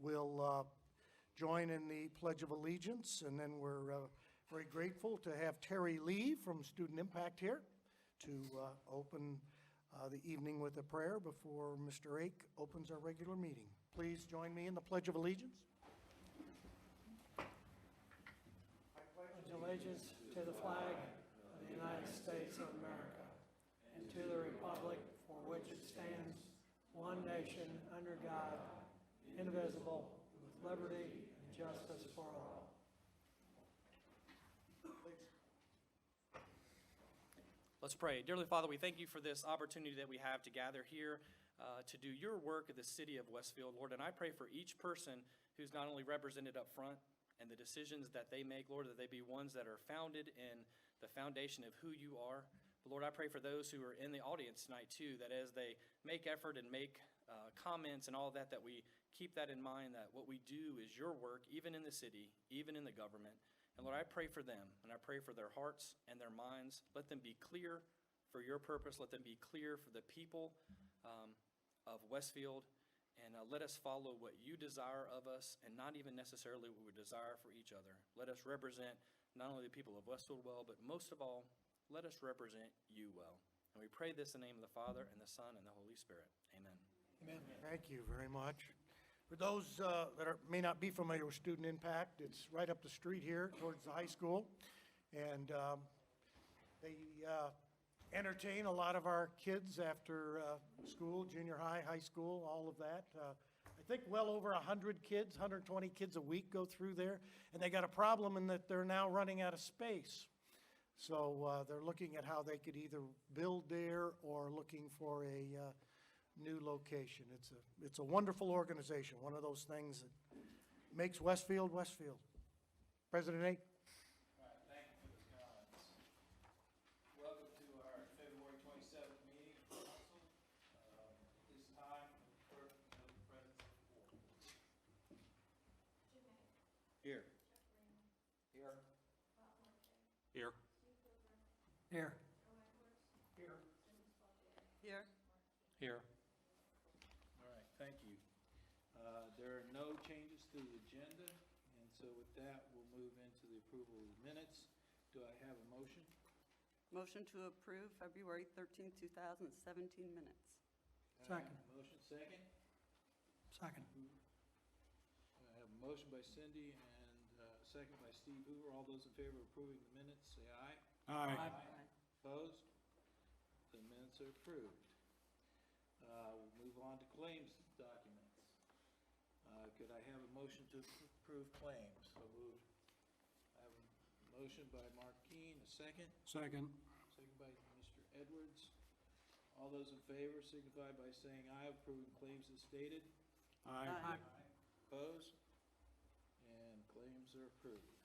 will join in the Pledge of Allegiance, and then we're very grateful to have Terry Lee from Student Impact here to open the evening with a prayer before Mr. Ake opens our regular meeting. Please join me in the Pledge of Allegiance. Pledge allegiance to the flag of the United States of America and to the republic for which it stands, one nation, under God, indivisible, with liberty and justice for all. Please. Let's pray. Dearly Father, we thank you for this opportunity that we have to gather here to do your work at the city of Westfield, Lord. And I pray for each person who's not only represented up front and the decisions that they make, Lord, that they be ones that are founded in the foundation of who you are. But Lord, I pray for those who are in the audience tonight too, that as they make effort and make comments and all of that, that we keep that in mind, that what we do is your work, even in the city, even in the government. And Lord, I pray for them, and I pray for their hearts and their minds. Let them be clear for your purpose. Let them be clear for the people of Westfield. And let us follow what you desire of us, and not even necessarily what we desire for each other. Let us represent not only the people of Westfield well, but most of all, let us represent you well. And we pray this in the name of the Father, and the Son, and the Holy Spirit. Amen. Amen. Thank you very much. For those that may not be familiar with Student Impact, it's right up the street here towards the high school. And they entertain a lot of our kids after school, junior high, high school, all of that. I think well over 100 kids, 120 kids a week go through there. And they got a problem in that they're now running out of space. So they're looking at how they could either build there or looking for a new location. It's a wonderful organization, one of those things that makes Westfield, Westfield. President Ake. All right, thank you for those comments. Welcome to our February 27th meeting of council. At this time, the clerk will note the presence of the board. Here. Here. Here. Here. Here. Here. Here. All right, thank you. There are no changes to the agenda, and so with that, we'll move into the approval of the minutes. Do I have a motion? Motion to approve February 13, 2017 minutes. Second. Motion second. Second. I have a motion by Cindy and a second by Steve Hoover. All those in favor of approving the minutes, say aye. Aye. Opposed? The minutes are approved. We'll move on to claims documents. Could I have a motion to approve claims? So moved. I have a motion by Mark Keene, a second. Second. Second by Mr. Edwards. All those in favor signify by saying aye, approving claims as stated. Aye. Opposed? And claims are approved.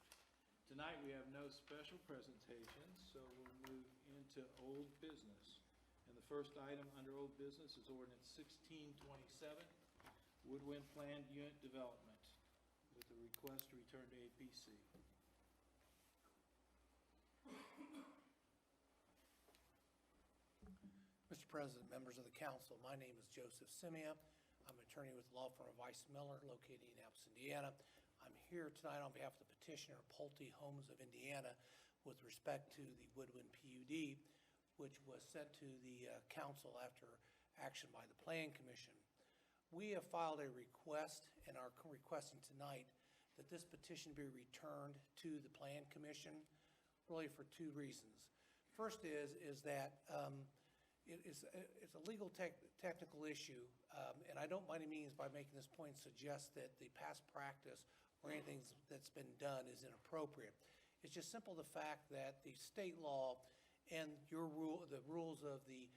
Tonight, we have no special presentations, so we'll move into old business. And the first item under old business is ordinance 1627, Woodwind Planned Unit Development, with a request to return to APC. Mr. President, members of the council, my name is Joseph Simia. I'm an attorney with the law firm of Weiss Miller, located in Annapolis, Indiana. I'm here tonight on behalf of the petitioner, Pulte Homes of Indiana, with respect to the Woodwind PUD, which was sent to the council after action by the Plan Commission. We have filed a request and are requesting tonight that this petition be returned to the Plan Commission, really for two reasons. First is that it's a legal technical issue, and I don't by any means by making this point suggest that the past practice or anything that's been done is inappropriate. It's just simple the fact that the state law and your the rules of the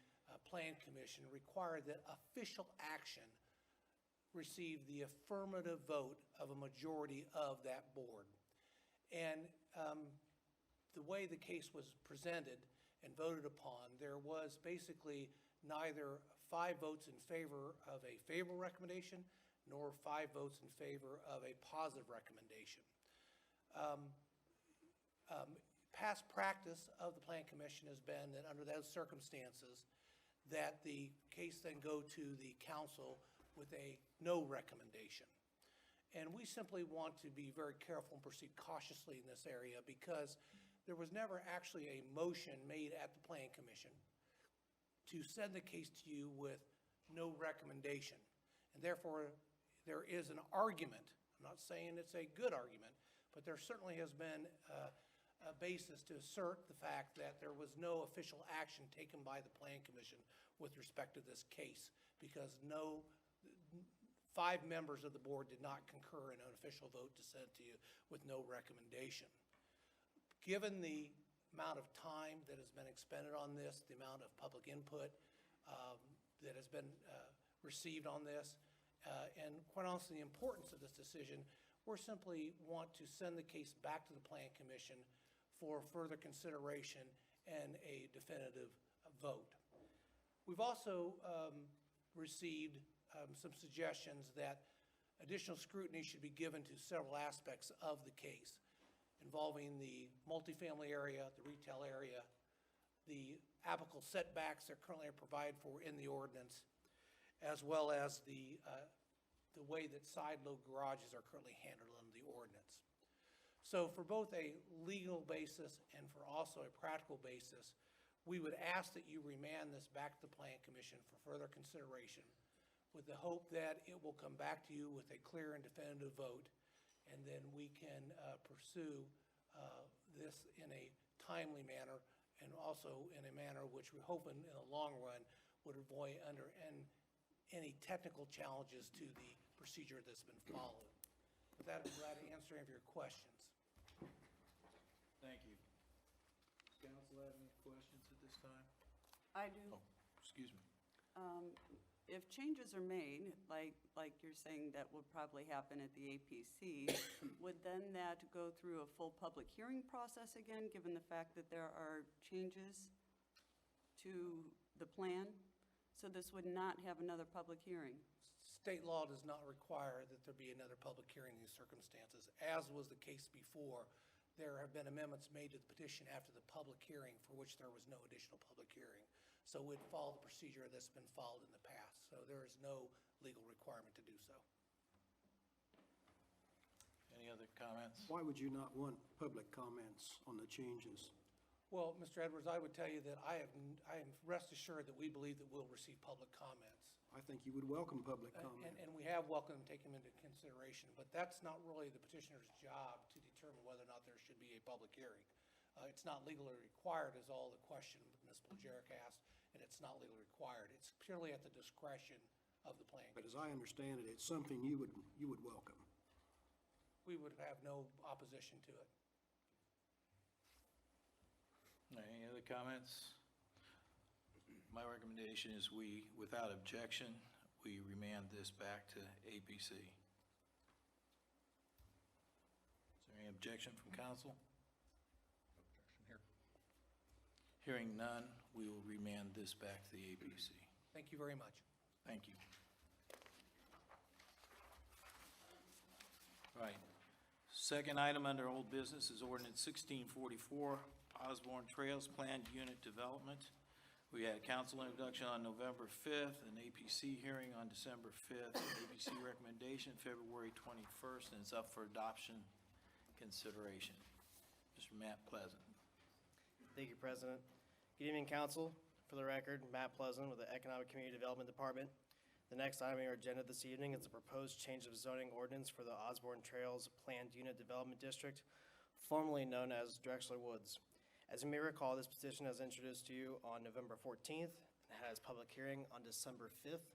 Plan Commission require that official action receive the affirmative vote of a majority of that board. And the way the case was presented and voted upon, there was basically neither 5 votes in favor of a favorable recommendation nor 5 votes in favor of a positive recommendation. Past practice of the Plan Commission has been that under those circumstances that the case then go to the council with a no recommendation. And we simply want to be very careful and proceed cautiously in this area because there was never actually a motion made at the Plan Commission to send the case to you with no recommendation. And therefore, there is an argument. I'm not saying it's a good argument, but there certainly has been a basis to assert the fact that there was no official action taken by the Plan Commission with respect to this case because 5 members of the board did not concur in an official vote to send it to you with no recommendation. Given the amount of time that has been expended on this, the amount of public input that has been received on this, and quite honestly, the importance of this decision, we simply want to send the case back to the Plan Commission for further consideration and a definitive vote. We've also received some suggestions that additional scrutiny should be given to several aspects of the case involving the multifamily area, the retail area, the applicable setbacks that currently are provided for in the ordinance, as well as the way that side-load garages are currently handled under the ordinance. So for both a legal basis and for also a practical basis, we would ask that you remand this back to the Plan Commission for further consideration with the hope that it will come back to you with a clear and definitive vote, and then we can pursue this in a timely manner and also in a manner which we hope in the long run would avoid any technical challenges to the procedure that's been followed. With that, I'm glad to answer any of your questions. Thank you. Does council have any questions at this time? I do. Oh, excuse me. If changes are made, like you're saying that would probably happen at the APC, would then that go through a full public hearing process again, given the fact that there are changes to the plan? So this would not have another public hearing? State law does not require that there be another public hearing in these circumstances. As was the case before, there have been amendments made to the petition after the public hearing for which there was no additional public hearing. So we'd follow the procedure that's been followed in the past. So there is no legal requirement to do so. Any other comments? Why would you not want public comments on the changes? Well, Mr. Edwards, I would tell you that I am rest assured that we believe that we'll receive public comments. I think you would welcome public comment. And we have welcomed and taken them into consideration, but that's not really the petitioner's job to determine whether or not there should be a public hearing. It's not legally required, is all the question Ms. Plejeric asked, and it's not legally required. It's purely at the discretion of the Plan But Commission. as I understand it, it's something you would welcome. We would have no opposition to it. Any other comments? My recommendation is without objection, we remand this back to APC. Is there any objection from council? Hearing none, we will remand this back to the APC. Thank you very much. Thank you. All right. Second item under old business is ordinance 1644, Osborne Trails Planned Unit Development. We had council introduction on November 5th, an APC hearing on December 5th, APC recommendation February 21st, and it's up for adoption consideration. Mr. Matt Pleasant. Thank you, President. Good evening, council. For the record, Matt Pleasant with the Economic Community Development Department. The next item on your agenda this evening is the proposed change of zoning ordinance for the Osborne Trails Planned Unit Development District, formerly known as Drexler Woods. As you may recall, this petition was introduced to you on November 14th and has public hearing on December 5th.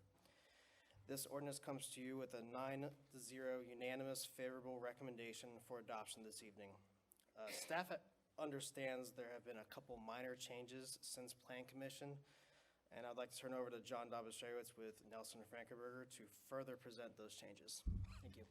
This ordinance comes to you with a 9-0 unanimous favorable recommendation for adoption this evening. Staff understands there have been a couple minor changes since Plan Commission, and I'd like to turn over to John Dobashewitz with Nelson and Frankenberger to further present those changes. Thank you.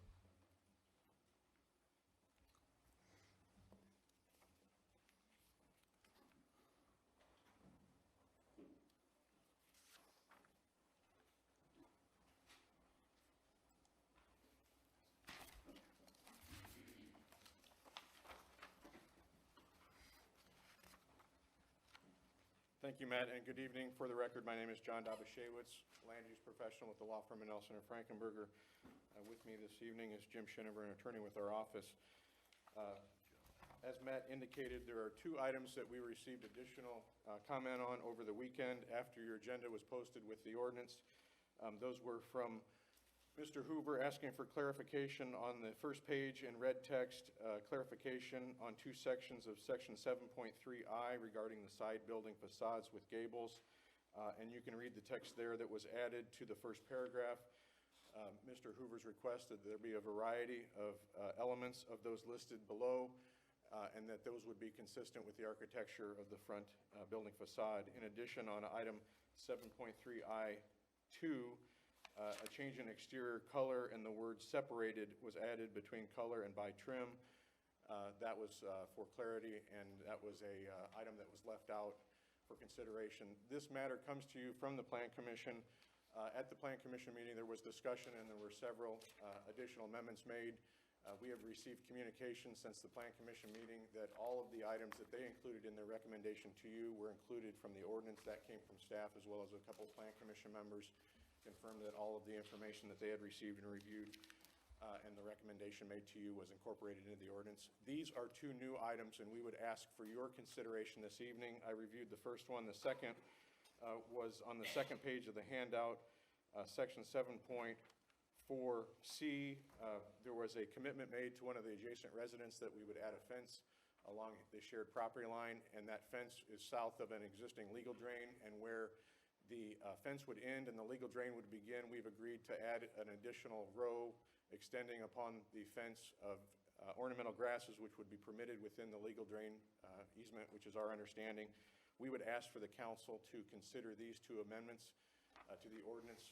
Thank you, Matt, and good evening. For the record, my name is John Dobashewitz, land use professional with the law firm of Nelson and Frankenberger. With me this evening is Jim Schiniver, an attorney with our office. As Matt indicated, there are 2 items that we received additional comment on over the weekend after your agenda was posted with the ordinance. Those were from Mr. Hoover asking for clarification on the first page in red text, clarification on 2 sections of section 7.3I regarding the side building facades with gables. And you can read the text there that was added to the first paragraph. Mr. Hoover's requested there be a variety of elements of those listed below, and that those would be consistent with the architecture of the front building facade. In addition, on item 7.3I2, a change in exterior color and the word separated was added between color and by trim. That was for clarity, and that was a item that was left out for consideration. This matter comes to you from the Plan Commission. At the Plan Commission meeting, there was discussion and there were several additional amendments made. We have received communication since the Plan Commission meeting that all of the items that they included in their recommendation to you were included from the ordinance. That came from staff, as well as a couple of Plan Commission members confirmed that all of the information that they had received and reviewed and the recommendation made to you was incorporated into the ordinance. These are 2 new items, and we would ask for your consideration this evening. I reviewed the first one. The second was on the second page of the handout, section 7.4C. There was a commitment made to one of the adjacent residents that we would add a fence along the shared property line, and that fence is south of an existing legal drain, and where the fence would end and the legal drain would begin, we've agreed to add an additional row extending upon the fence of ornamental grasses, which would be permitted within the legal drain easement, which is our understanding. We would ask for the council to consider these 2 amendments to the ordinance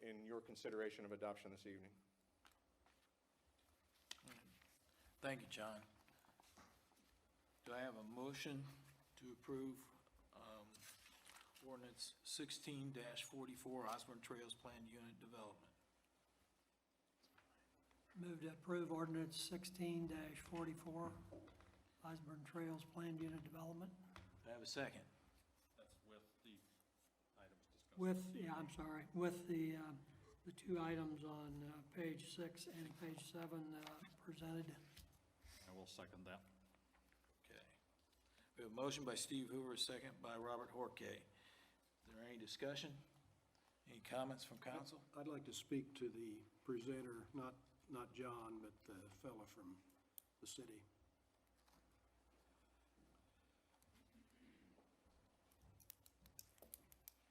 in your consideration of adoption this evening. Thank you, John. Do I have a motion to approve ordinance 16-44, Osborne Trails Planned Unit Development? Move to approve ordinance 16-44, Osborne Trails Planned Unit Development. Do I have a second? That's with the items discussed. With, with the 2 items on page 6 and page 7 presented. I will second that. Okay. We have a motion by Steve Hoover, a second by Robert Horkay. Is there any discussion? Any comments from council? I'd like to speak to the presenter, not John, but the fellow from the city.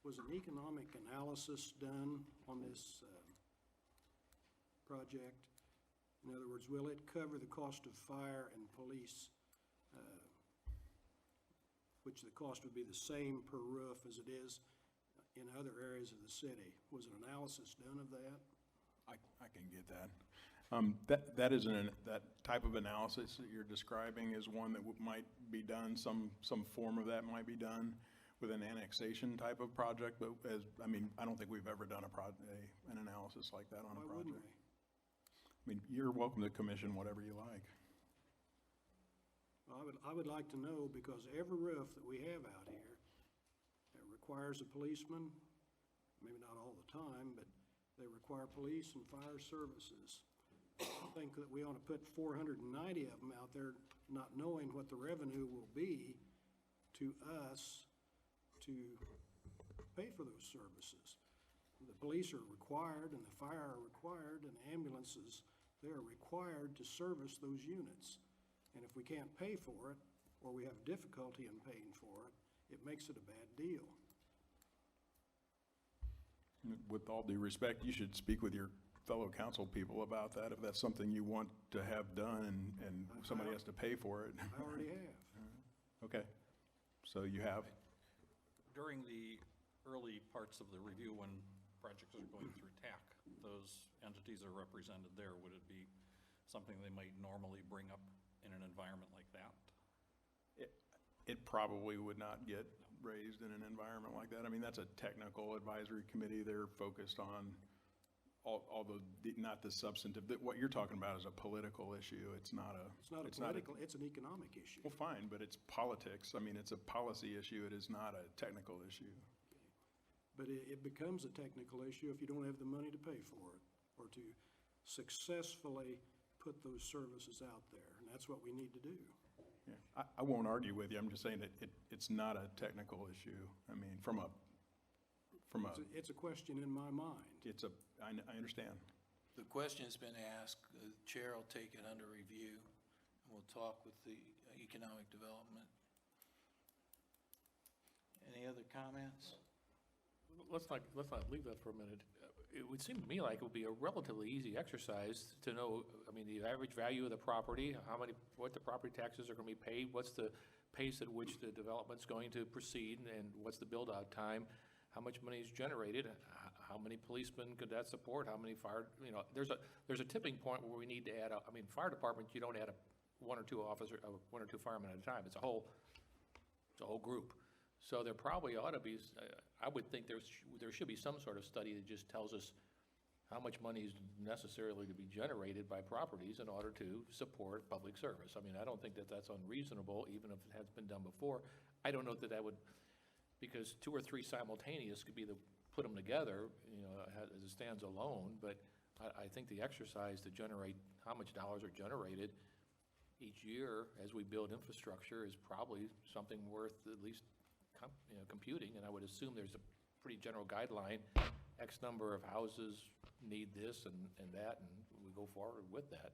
Was an economic analysis done on this project? In other words, will it cover the cost of fire and police, which the cost would be the same per roof as it is in other areas of the city? Was an analysis done of that? I can get that. That type of analysis that you're describing is one that might be done, some form of that might be done with an annexation type of project, but I don't think we've ever done an analysis like that on a Why wouldn't project. we? I mean, you're welcome to commission whatever you like. I would like to know, because every roof that we have out here, it requires a policeman, maybe not all the time, but they require police and fire services. I think that we ought to put 490 of them out there, not knowing what the revenue will be to us to pay for those services. The police are required, and the fire are required, and ambulances, they are required to service those units. And if we can't pay for it, or we have difficulty in paying for it, it makes it a bad deal. With all due respect, you should speak with your fellow council people about that, if that's something you want to have done and somebody has to pay for it. I already have. Okay, so you have? During the early parts of the review, when projects are going through TAC, those entities are represented there. Would it be something they might normally bring up in an environment like that? It probably would not get raised in an environment like that. I mean, that's a technical advisory committee. They're focused on all the, not the substantive, what you're talking about is a political issue. It's not a. It's not a political, it's an economic issue. Well, fine, but it's politics. I mean, it's a policy issue. It is not a technical issue. But it becomes a technical issue if you don't have the money to pay for it, or to successfully put those services out there, and that's what we need to do. Yeah, I won't argue with you, I'm just saying that it's not a technical issue. I mean, It's a question in my mind. I understand. The question's been asked, the chair will take it under review, and we'll talk with the economic development. Any other comments? Let's not leave that for a minute. It would seem to me like it would be a relatively easy exercise to know, I mean, the average value of the property, what the property taxes are gonna be paid, what's the pace at which the development's going to proceed, and what's the build-out time, how much money is generated, how many policemen could that support, how many fire, there's a tipping point where we need to add up, fire department, you don't add one or two firemen at a time, it's a whole group. So there probably ought to be, I would think there should be some sort of study that just tells us how much money is necessarily to be generated by properties in order to support public service. I don't think that that's unreasonable, even if it has been done before. I don't know that would, because 2 or 3 simultaneous could be put them together, as it stands alone, but I think the exercise to generate how much dollars are generated each year as we build infrastructure is probably something worth at least computing, and I would assume there's a pretty general guideline, X number of houses need this and that, and we go forward with that.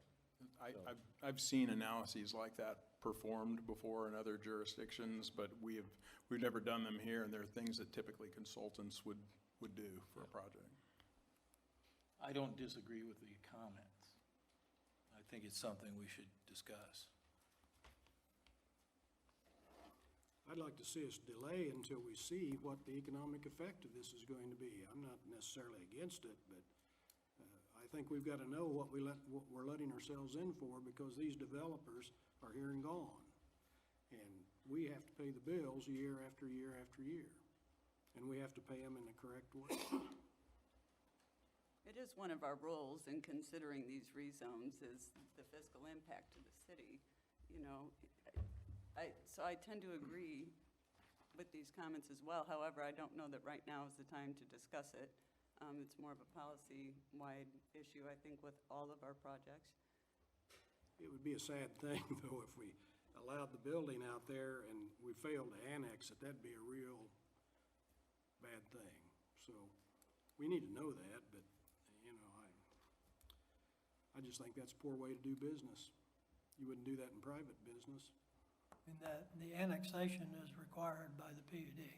I've seen analyses like that performed before in other jurisdictions, but we've never done them here, and they're things that typically consultants would do for a project. I don't disagree with the comments. I think it's something we should discuss. I'd like to see us delay until we see what the economic effect of this is going to be. I'm not necessarily against it, but I think we've got to know what we're letting ourselves in for, because these developers are here and gone. And we have to pay the bills year after year after year, and we have to pay them in the correct way. It is one of our roles in considering these rezones is the fiscal impact to the city, So I tend to agree with these comments as well. However, I don't know that right now is the time to discuss it. It's more of a policy-wide issue, I think, with all of our projects. It would be a sad thing, though, if we allowed the building out there and we failed to annex it. That'd be a real bad thing. So we need to know that, but, I just think that's a poor way to do business. You wouldn't do that in private business. And that the annexation is required by the PUD.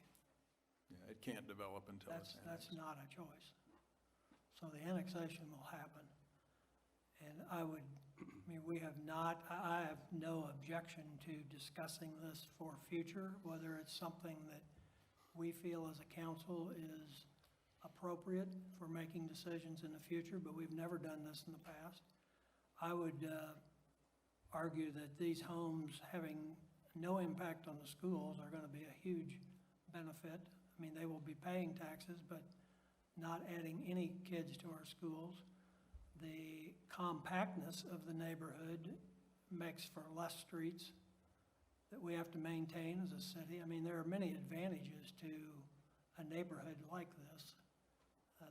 Yeah, it can't develop until it's That's annexed. not a choice. So the annexation will happen. And I have no objection to discussing this for future, whether it's something that we feel as a council is appropriate for making decisions in the future, but we've never done this in the past. I would argue that these homes having no impact on the schools are going to be a huge benefit. They will be paying taxes, but not adding any kids to our schools. The compactness of the neighborhood makes for less streets that we have to maintain as a city. There are many advantages to a neighborhood like this.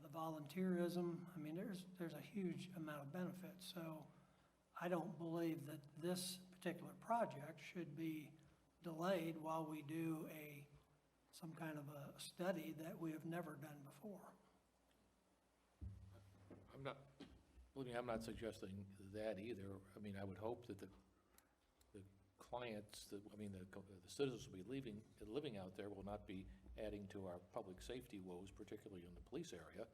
The volunteerism, there's a huge amount of benefits. So I don't believe that this particular project should be delayed while we do some kind of a study that we have never done before. I'm not suggesting that either. I would hope that the clients, the citizens will be living out there will not be adding to our public safety woes, particularly in the police area.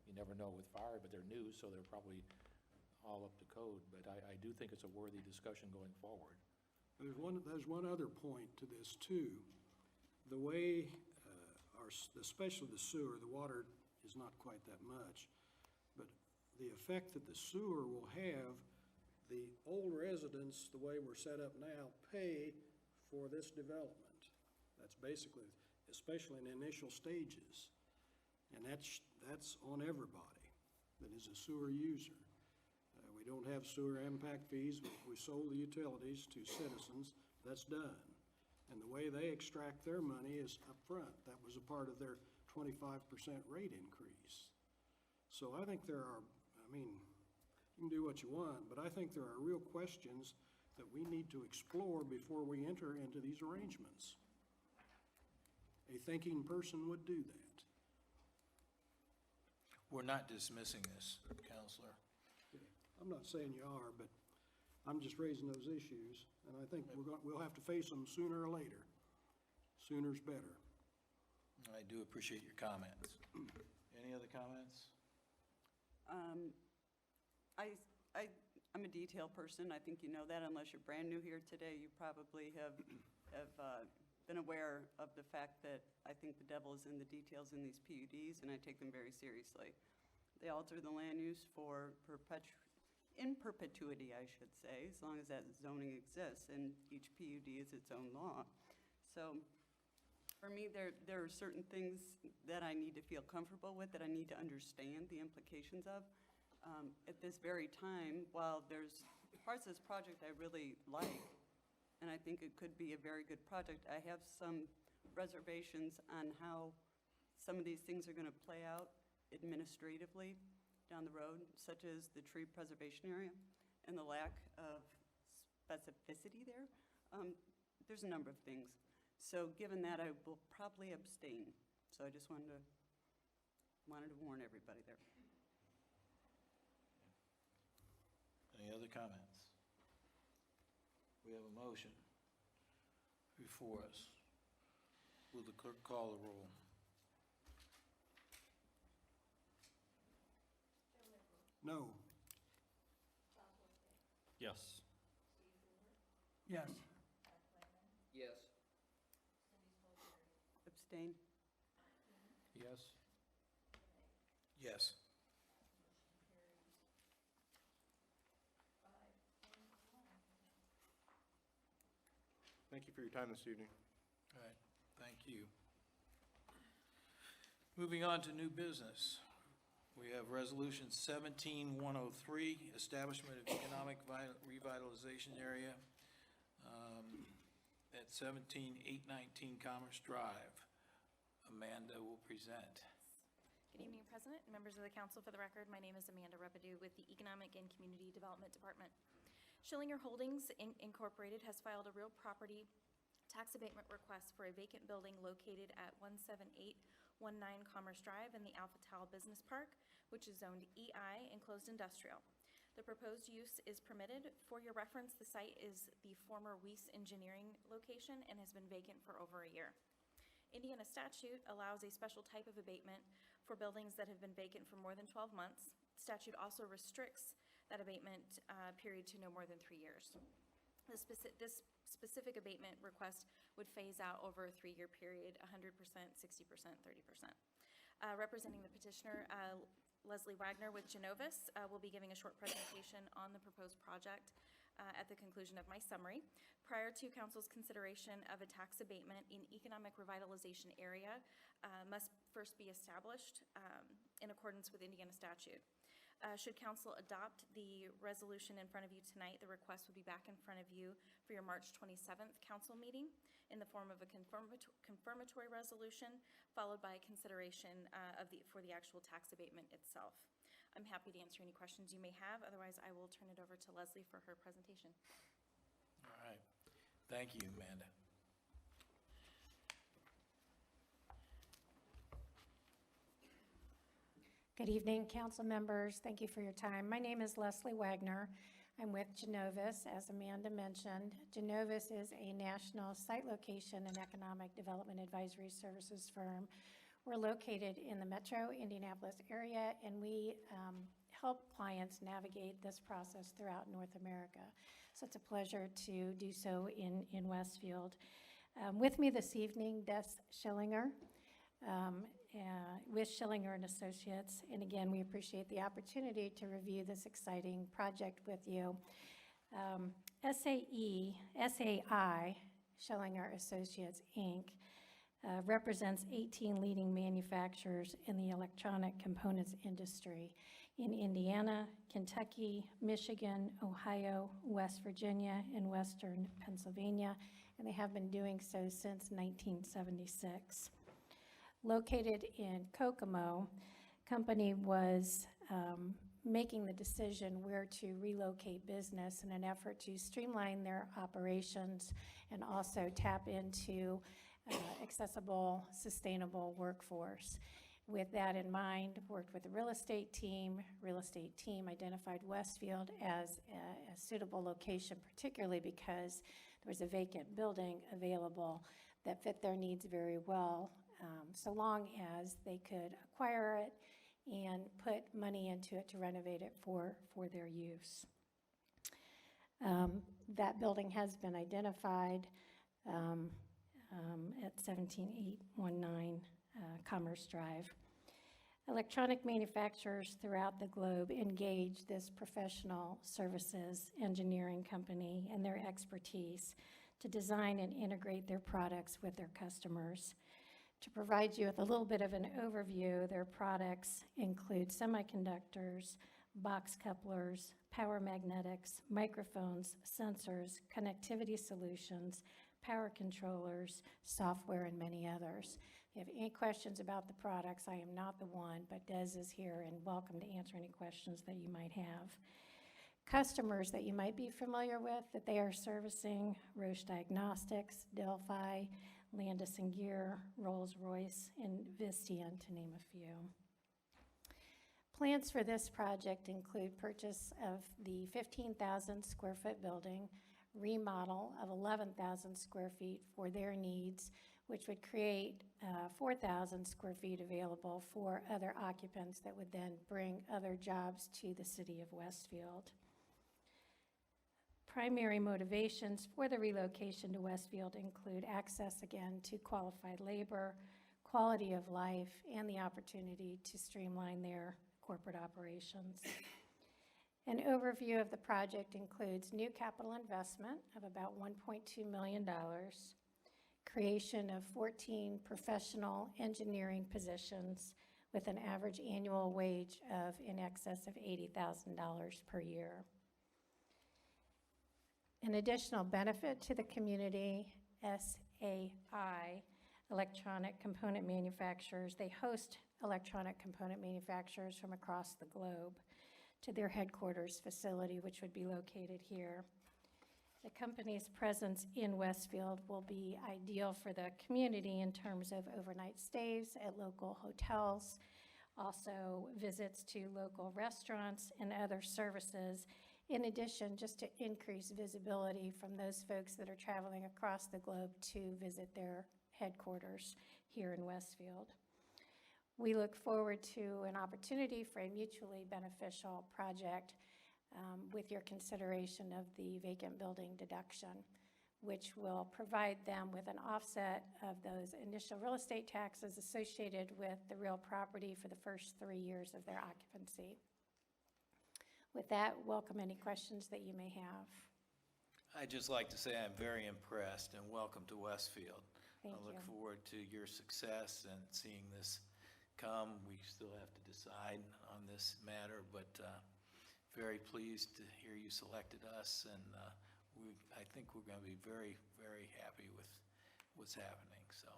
You never know with fire, but they're new, so they're probably all up to code. But I do think it's a worthy discussion going forward. There's one other point to this too. The way, especially the sewer, the water is not quite that much, but the effect that the sewer will have, the old residents, the way we're set up now, pay for this development. That's basically, especially in the initial stages. And that's on everybody that is a sewer user. We don't have sewer impact fees. We sold the utilities to citizens. That's done. And the way they extract their money is up front. That was a part of their 25% rate increase. So I think there are, I mean, you can do what you want, but I think there are real questions that we need to explore before we enter into these arrangements. A thinking person would do that. We're not dismissing this, Counselor. I'm not saying you are, but I'm just raising those issues, and I think we'll have to face them sooner or later. Sooner's better. I do appreciate your comments. Any other comments? I'm a detail person. I think you know that. Unless you're brand new here today, you probably have been aware of the fact that I think the devil is in the details in these PUDs, and I take them very seriously. They alter the land use in perpetuity, I should say, as long as that zoning exists, and each PUD is its own law. So for me, there are certain things that I need to feel comfortable with, that I need to understand the implications of. At this very time, while there's parts of this project I really like, and I think it could be a very good project, I have some reservations on how some of these things are going to play out administratively down the road, such as the tree preservation area and the lack of specificity there. There's a number of things. So given that, I will probably abstain. So I just wanted to warn everybody there. Any other comments? We have a motion before us. Will the clerk call the roll? No. Yes. Yes. Yes. Abstain? Yes. Yes. Thank you for your time this evening. All right, thank you. Moving on to new business. We have Resolution 17103, Establishment of Economic Revitalization Area at 17819 Commerce Drive. Amanda will present. Good evening, President and members of the council. For the record, my name is Amanda Repidu with the Economic and Community Development Department. Schillinger Holdings Incorporated has filed a real property tax abatement request for a vacant building located at 17819 Commerce Drive in the Alpha Tau Business Park, which is zoned EI Enclosed Industrial. The proposed use is permitted. For your reference, the site is the former Weiss Engineering location and has been vacant for over a year. Indiana statute allows a special type of abatement for buildings that have been vacant for more than 12 months. Statute also restricts that abatement period to no more than 3 years. This specific abatement request would phase out over a 3-year period, 100%, 60%, 30%. Representing the petitioner, Leslie Wagner with Genovis will be giving a short presentation on the proposed project at the conclusion of my summary. Prior to council's consideration of a tax abatement in economic revitalization area must first be established in accordance with Indiana statute. Should council adopt the resolution in front of you tonight, the request will be back in front of you for your March 27th council meeting in the form of a confirmatory resolution, followed by a consideration for the actual tax abatement itself. I'm happy to answer any questions you may have. Otherwise, I will turn it over to Leslie for her presentation. All right, thank you, Amanda. Good evening, council members. Thank you for your time. My name is Leslie Wagner. I'm with Genovis, as Amanda mentioned. Genovis is a national site location and economic development advisory services firm. We're located in the metro Indianapolis area, and we help clients navigate this process throughout North America. So it's a pleasure to do so in Westfield. With me this evening, Des Schillinger, with Schillinger and Associates. And again, we appreciate the opportunity to review this exciting project with you. SAI, Schillinger Associates, Inc., represents 18 leading manufacturers in the electronic components industry in Indiana, Kentucky, Michigan, Ohio, West Virginia, and Western Pennsylvania, and they have been doing so since 1976. Located in Kokomo, company was making the decision where to relocate business in an effort to streamline their operations and also tap into accessible, sustainable workforce. With that in mind, worked with the real estate team. Real estate team identified Westfield as a suitable location, particularly because there was a vacant building available that fit their needs very well, so long as they could acquire it and put money into it to renovate it for their use. That building has been identified at 17819 Commerce Drive. Electronic manufacturers throughout the globe engage this professional services engineering company and their expertise to design and integrate their products with their customers. To provide you with a little bit of an overview, their products include semiconductors, box couplers, power magnetics, microphones, sensors, connectivity solutions, power controllers, software, and many others. If you have any questions about the products, I am not the one, but Des is here and welcome to answer any questions that you might have. Customers that you might be familiar with that they are servicing: Roche Diagnostics, Delphi, Landis & Gyr, Rolls-Royce, and Visteon, to name a few. Plans for this project include purchase of the 15,000 square foot building, remodel of 11,000 square feet for their needs, which would create 4,000 square feet available for other occupants that would then bring other jobs to the city of Westfield. Primary motivations for the relocation to Westfield include access, again, to qualified labor, quality of life, and the opportunity to streamline their corporate operations. An overview of the project includes new capital investment of about $1.2 million, creation of 14 professional engineering positions with an average annual wage of in excess of $80,000 per year. An additional benefit to the community, SAI, electronic component manufacturers, they host electronic component manufacturers from across the globe to their headquarters facility, which would be located here. The company's presence in Westfield will be ideal for the community in terms of overnight stays at local hotels, also visits to local restaurants and other services. In addition, just to increase visibility from those folks that are traveling across the globe to visit their headquarters here in Westfield. We look forward to an opportunity for a mutually beneficial project with your consideration of the vacant building deduction, which will provide them with an offset of those initial real estate taxes associated with the real property for the first 3 years of their occupancy. With that, welcome any questions that you may have. I'd just like to say I'm very impressed, and welcome to Westfield. Thank I look you. forward to your success and seeing this come. We still have to decide on this matter, but very pleased to hear you selected us, and I think we're going to be very, very happy with what's happening, so.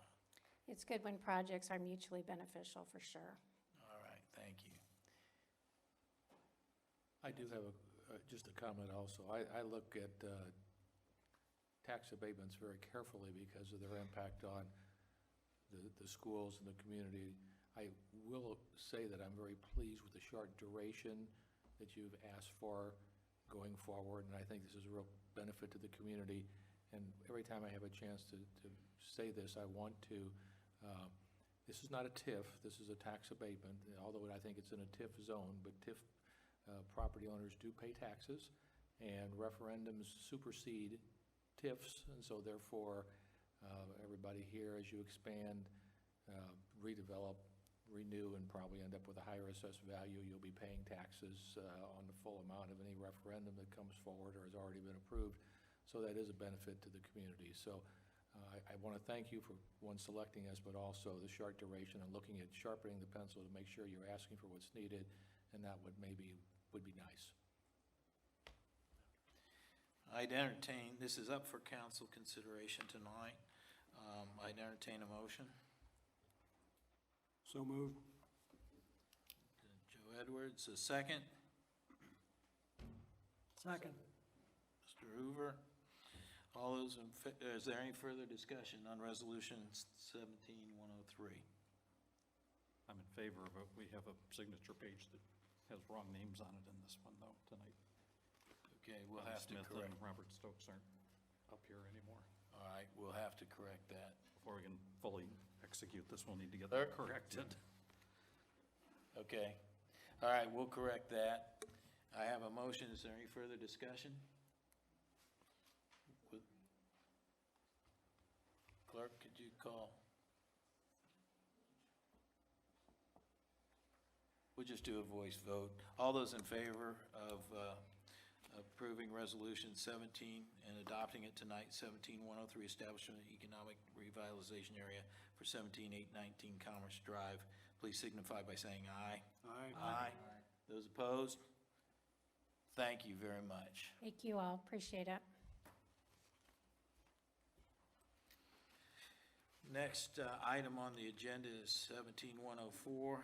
It's good when projects are mutually beneficial, for sure. All right, thank you. I do have just a comment also. I look at tax abatements very carefully because of their impact on the schools and the community. I will say that I'm very pleased with the short duration that you've asked for going forward, and I think this is a real benefit to the community. And every time I have a chance to say this, I want to, this is not a TIF, this is a tax abatement, although I think it's in a TIF zone, but TIF property owners do pay taxes, and referendums supersede TIFs, and so therefore, everybody here, as you expand, redevelop, renew, and probably end up with a higher assessed value, you'll be paying taxes on the full amount of any referendum that comes forward or has already been approved. So that is a benefit to the community. So I want to thank you for, one, selecting us, but also the short duration and looking at sharpening the pencil to make sure you're asking for what's needed, and that would be nice. I'd entertain, this is up for council consideration tonight. I'd entertain a motion. So moved. Edwards, a second. Second. Mr. Hoover. All those is there any further discussion on Resolution 17103? I'm in favor of it. We have a signature page that has wrong names on it in this one, though, tonight. Okay, we'll Bonnie have to Smith correct. and Robert Stokes aren't up here anymore. All right, we'll have to correct that. Before we can fully execute this, we'll need to get that corrected. Okay. All right, we'll correct that. I have a motion. Is there any further discussion? Clerk, could you call? We'll just do a voice vote. All those in favor of approving Resolution 17 and adopting it tonight, 17103, establishment of economic revitalization area for 17819 Commerce Drive, please signify by saying aye. Aye. Aye. Those opposed? Thank you very much. Thank you all, appreciate it. Next item on the agenda is 17104,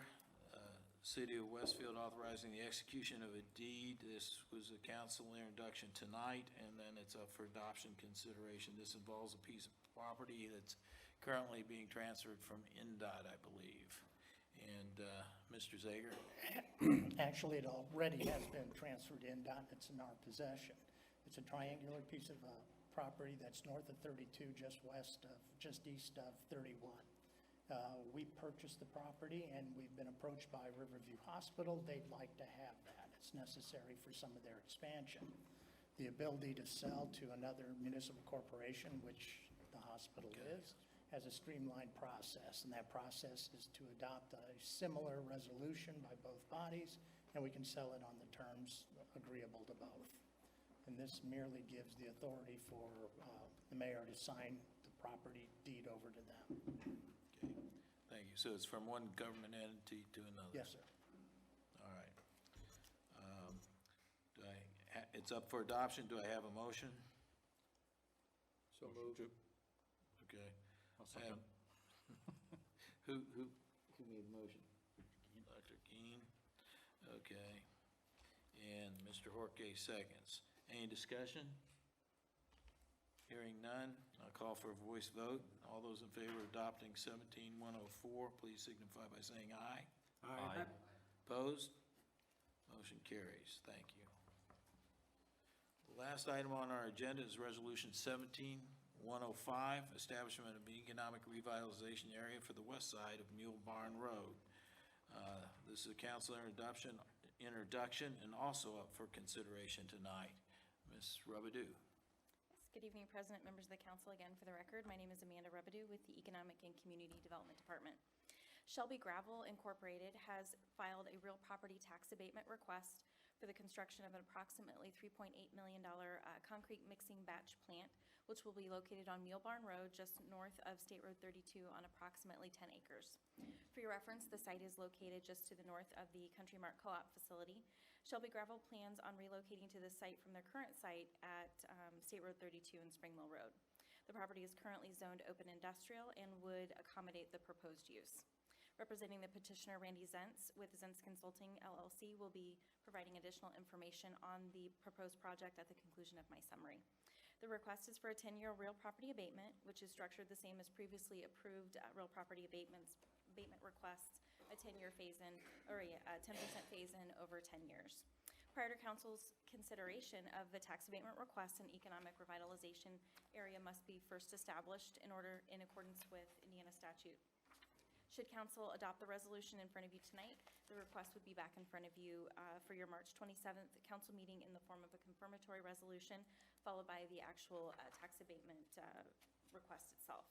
City of Westfield authorizing the execution of a deed. This was a council introduction tonight, and then it's up for adoption consideration. This involves a piece of property that's currently being transferred from NDOT, I believe. And Mr. Zager? Actually, it already has been transferred in, it's in our possession. It's a triangular piece of property that's north of 32, just east of 31. We purchased the property, and we've been approached by Riverview Hospital. They'd like to have that. It's necessary for some of their expansion. The ability to sell to another municipal corporation, which the hospital is, has a streamlined process, and that process is to adopt a similar resolution by both bodies, and we can sell it on the terms agreeable to both. And this merely gives the authority for the mayor to sign the property deed over to them. Okay, thank you. So it's from one government entity to another? Yes, sir. All right. It's up for adoption. Do I have a motion? So moved. Okay. I'll second. Who made the motion? Dr. Keen. Okay. And Mr. Horke seconds. Any discussion? Hearing none, I'll call for a voice vote. All those in favor of adopting 17104, please signify by saying aye. Aye. Opposed? Motion carries. Thank you. The last item on our agenda is Resolution 17105, establishment of an economic revitalization area for the west side of Mule Barn Road. This is a council introduction and also up for consideration tonight. Ms. Robidoux. Good evening, President, members of the council. Again, for the record, my name is Amanda Rebidoux with the Economic and Community Development Department. Shelby Gravel Incorporated has filed a real property tax abatement request for the construction of an approximately $3.8 million concrete mixing batch plant, which will be located on Mule Barn Road, just north of State Road 32 on approximately 10 acres. For your reference, the site is located just to the north of the Country Mart Co-op facility. Shelby Gravel plans on relocating to this site from their current site at State Road 32 and Spring Mill Road. The property is currently zoned open industrial and would accommodate the proposed use. Representing the petitioner, Randy Zentz, with Zentz Consulting LLC, will be providing additional information on the proposed project at the conclusion of my summary. The request is for a 10-year real property abatement, which is structured the same as previously approved real property abatement requests, a 10-year phase-in, or a 10% phase-in over 10 years. Prior to council's consideration of the tax abatement request, an economic revitalization area must be first established in accordance with Indiana statute. Should council adopt the resolution in front of you tonight, the request would be back in front of you for your March 27th council meeting in the form of a confirmatory resolution, followed by the actual tax abatement request itself.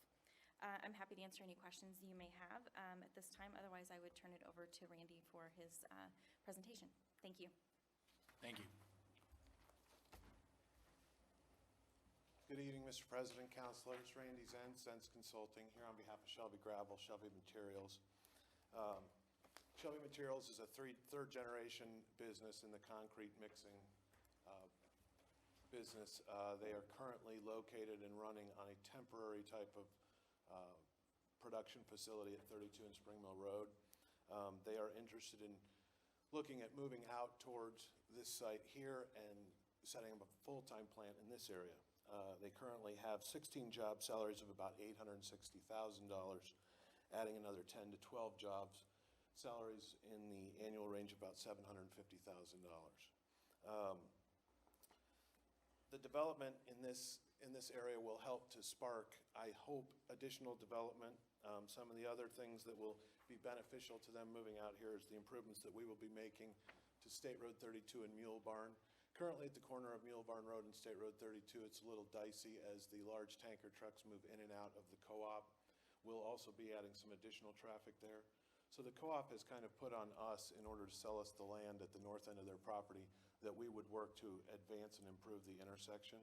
I'm happy to answer any questions you may have at this time. Otherwise, I would turn it over to Randy for his presentation. Thank you. Thank you. Good evening, Mr. President, councilors. Randy Zentz, Zentz Consulting, here on behalf of Shelby Gravel, Shelby Materials. Shelby Materials is a third-generation business in the concrete mixing business. They are currently located and running on a temporary type of production facility at 32 and Spring Mill Road. They are interested in looking at moving out towards this site here and setting up a full-time plant in this area. They currently have 16 job salaries of about $860,000, adding another 10 to 12 jobs, salaries in the annual range of about $750,000. The development in this area will help to spark, I hope, additional development. Some of the other things that will be beneficial to them moving out here is the improvements that we will be making to State Road 32 and Mule Barn. Currently at the corner of Mule Barn Road and State Road 32, it's a little dicey as the large tanker trucks move in and out of the co-op. We'll also be adding some additional traffic there. So the co-op has kind of put on us, in order to sell us the land at the north end of their property, that we would work to advance and improve the intersection.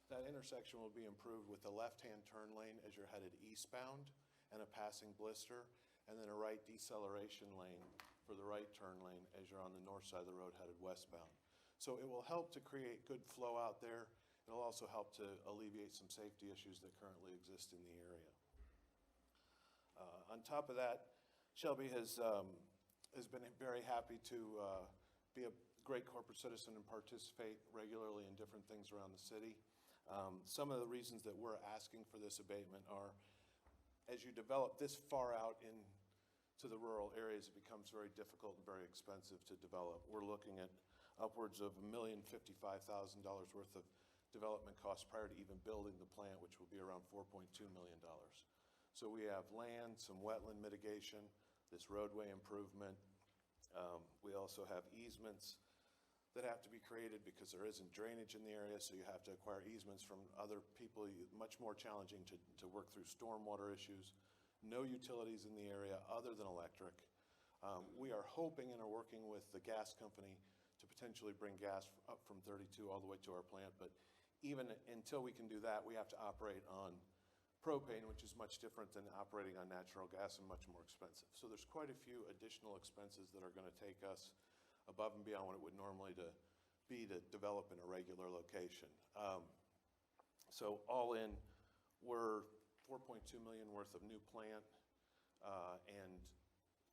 That intersection will be improved with a left-hand turn lane as you're headed eastbound and a passing blister, and then a right deceleration lane for the right turn lane as you're on the north side of the road headed westbound. So it will help to create good flow out there. It'll also help to alleviate some safety issues that currently exist in the area. On top of that, Shelby has been very happy to be a great corporate citizen and participate regularly in different things around the city. Some of the reasons that we're asking for this abatement are, as you develop this far out into the rural areas, it becomes very difficult and very expensive to develop. We're looking at upwards of $1,055,000 worth of development costs prior to even building the plant, which will be around $4.2 million. So we have land, some wetland mitigation, this roadway improvement. We also have easements that have to be created because there isn't drainage in the area, so you have to acquire easements from other people. Much more challenging to work through stormwater issues. No utilities in the area other than electric. We are hoping and are working with the gas company to potentially bring gas up from 32 all the way to our plant, but even until we can do that, we have to operate on propane, which is much different than operating on natural gas and much more expensive. So there's quite a few additional expenses that are going to take us above and beyond what it would normally be to develop in a regular location. So all in, we're $4.2 million worth of new plant and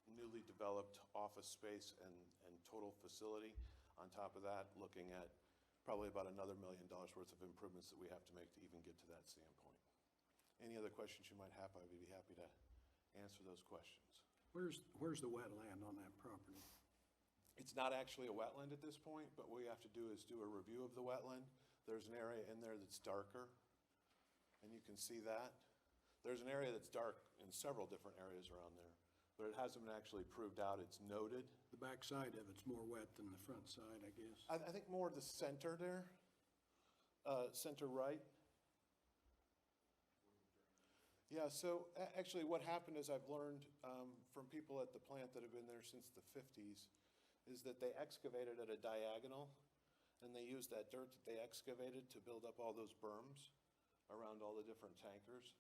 newly developed office space and total facility. On top of that, looking at probably about another $1 million worth of improvements that we have to make to even get to that standpoint. Any other questions you might have, I would be happy to answer those questions. Where's the wetland on that property? It's not actually a wetland at this point, but what we have to do is do a review of the wetland. There's an area in there that's darker, and you can see that. There's an area that's dark in several different areas around there, but it hasn't been actually proved out. It's noted. The back side of it's more wet than the front side, I guess. I think more the center there, center right. Yeah, so actually what happened is I've learned from people at the plant that have been there since the 50s is that they excavated at a diagonal, and they used that dirt that they excavated to build up all those berms around all the different tankers.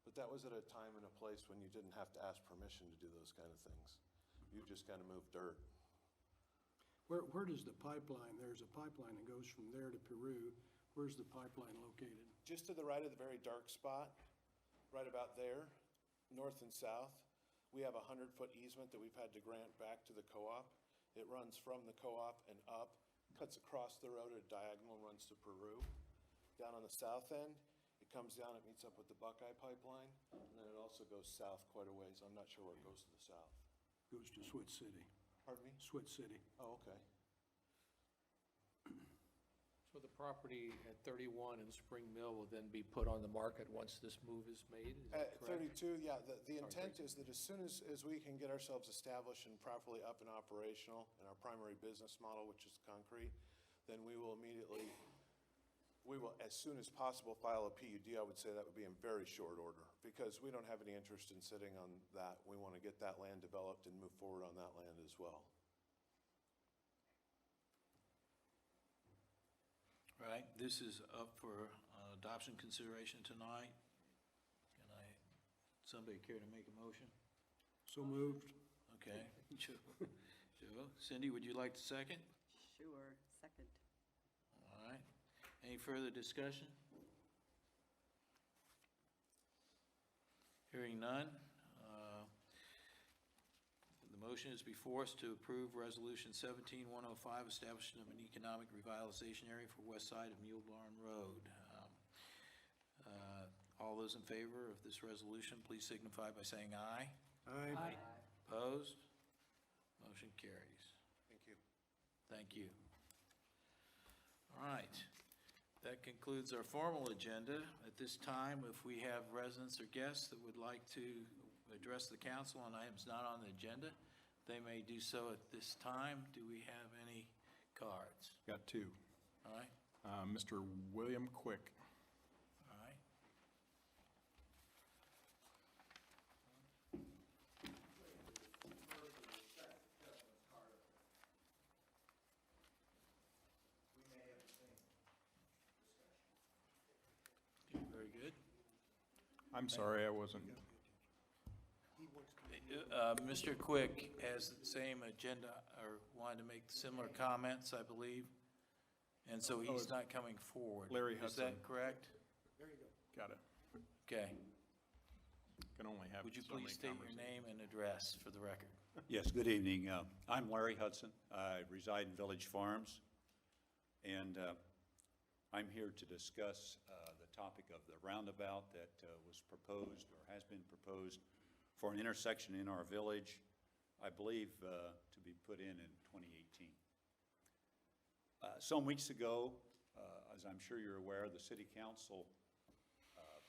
But that was at a time and a place when you didn't have to ask permission to do those kind of things. You just kind of moved dirt. Where does the pipeline, there's a pipeline that goes from there to Peru. Where's the pipeline located? Just to the right of the very dark spot, right about there, north and south, we have a 100-foot easement that we've had to grant back to the co-op. It runs from the co-op and up, cuts across the road at a diagonal, and runs to Peru. Down on the south end, it comes down, it meets up with the Buckeye Pipeline, and then it also goes south quite a ways. I'm not sure where it goes to the south. Goes to Switz City. Pardon me? Switz City. Oh, okay. So the property at 31 in Spring Mill will then be put on the market once this move is made, is that At correct? 32, yeah, the intent is that as soon as we can get ourselves established and properly up and operational in our primary business model, which is concrete, then we will immediately, as soon as possible, file a PUD. I would say that would be in very short order, because we don't have any interest in sitting on that. We want to get that land developed and move forward on that land as well. All right, this is up for adoption consideration tonight. Can somebody care to make a motion? So moved. Okay, Joe. Cindy, would you like to second? Sure, second. All right, any further discussion? Hearing none. The motion is before us to approve Resolution 17105, establishment of an economic revitalization area for west side of Mule Barn Road. All those in favor of this resolution, please signify by saying aye. Aye. Opposed? Motion carries. Thank you. Thank you. All right, that concludes our formal agenda. At this time, if we have residents or guests that would like to address the council on items not on the agenda, they may do so at this time. Do we have any cards? Got two. All right, Mr. William Quick. all right. Very good. I'm sorry, I wasn't. Mr. Quick has the same agenda, or wanted to make similar comments, I believe, and so he's not coming forward. Larry Is Hudson. that correct? There you go. Got it. Okay. Can only have Would you so many please state your conversations. name and address for the record? Yes, good evening. I'm Larry Hudson. I reside in Village Farms, and I'm here to discuss the topic of the roundabout that was proposed or has been proposed for an intersection in our village, I believe to be put in 2018. Some weeks ago, as I'm sure you're aware, the City Council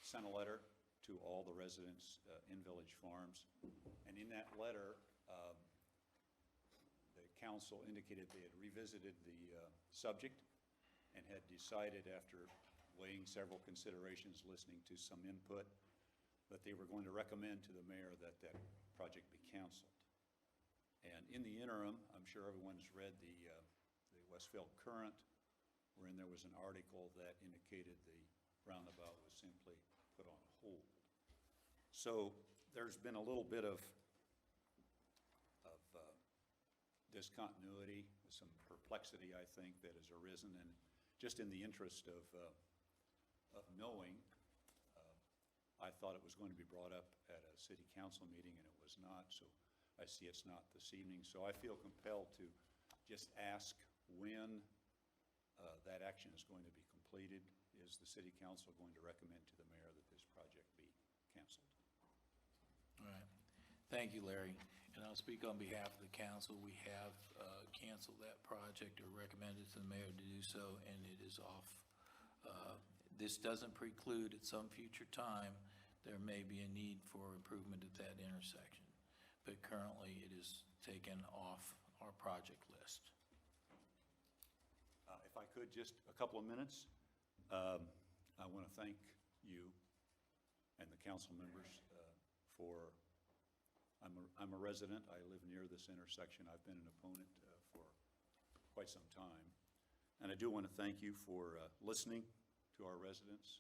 sent a letter to all the residents in Village Farms, and in that letter, the council indicated they had revisited the subject and had decided, after weighing several considerations, listening to some input, that they were going to recommend to the mayor that that project be canceled. And in the interim, I'm sure everyone's read the Westfield Current, wherein there was an article that indicated the roundabout was simply put on hold. So there's been a little bit of discontinuity, some perplexity, I think, that has arisen, and just in the interest of knowing, I thought it was going to be brought up at a city council meeting, and it was not, so I see it's not this evening. So I feel compelled to just ask when that action is going to be completed. Is the city council going to recommend to the mayor that this project be canceled? All right. Thank you, Larry. And I'll speak on behalf of the council. We have canceled that project or recommended to the mayor to do so, and it is off. This doesn't preclude at some future time there may be a need for improvement at that intersection. But currently, it is taken off our project list. If I could, just a couple of minutes. I want to thank you and the council members for, I'm a resident. I live near this intersection. I've been an opponent for quite some time. And I do want to thank you for listening to our residents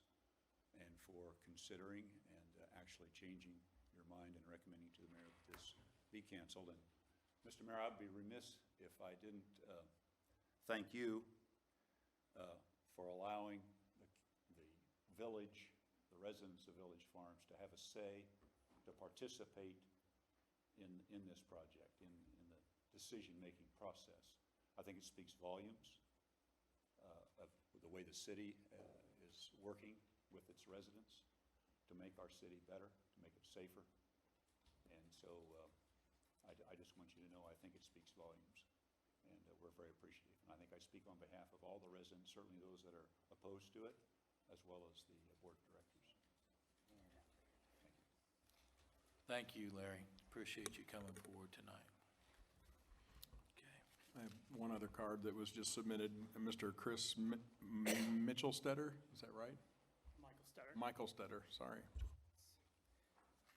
and for considering and actually changing your mind and recommending to the mayor that this be canceled. And Mr. Mayor, I'd be remiss if I didn't thank you for allowing the village, the residents of Village Farms, to have a say, to participate in this project, in the decision-making process. I think it speaks volumes of the way the city is working with its residents to make our city better, to make it safer. And so I just want you to know I think it speaks volumes, and we're very appreciative. And I think I speak on behalf of all the residents, certainly those that are opposed to it, as well as the board of directors. Thank you, Larry. Appreciate you coming forward tonight. Okay. I have one other card that was just submitted, Mr. Chris Mitchellstetter, is that right? Michael Stetter. Michael Stetter, sorry.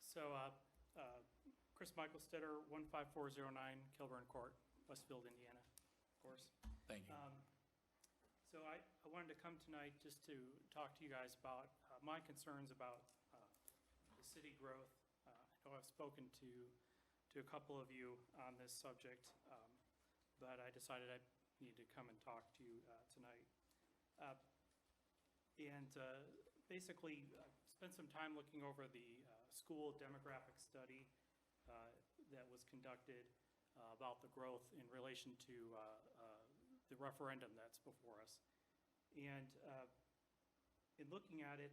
So, Chris Michael Stetter, 15409 Kilburn Court, Westfield, Indiana, of course. Thank you. So I wanted to come tonight just to talk to you guys about my concerns about the city growth. I know I've spoken to a couple of you on this subject, but I decided I needed to come and talk to you tonight. Basically, spent some time looking over the school demographic study that was conducted about the growth in relation to the referendum that's before us. And in looking at it,